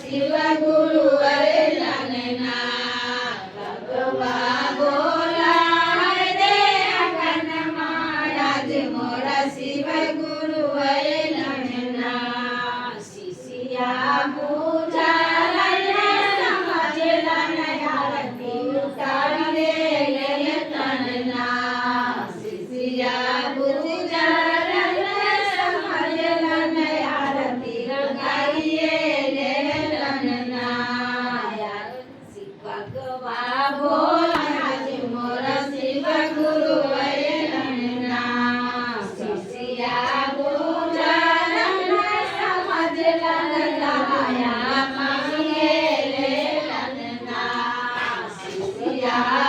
શિવ ગુરુ વરેલના ભગવા બોલાય દે આંગણમાં આજ મોરા શિવ ગુરુ વરેલના શિષ્યા પૂજારને સમજેલા આરતી ઉતારી લે તનના શિષ્યા પૂજારને સમજેલા આરતી ઉતારીએ લે તનના ભગવા બોલાય આજ મોરા શિવ ગુરુ વરેલના શિષ્યા પૂજારને સમજેલા આયા માંગે લે તનના શિષ્યા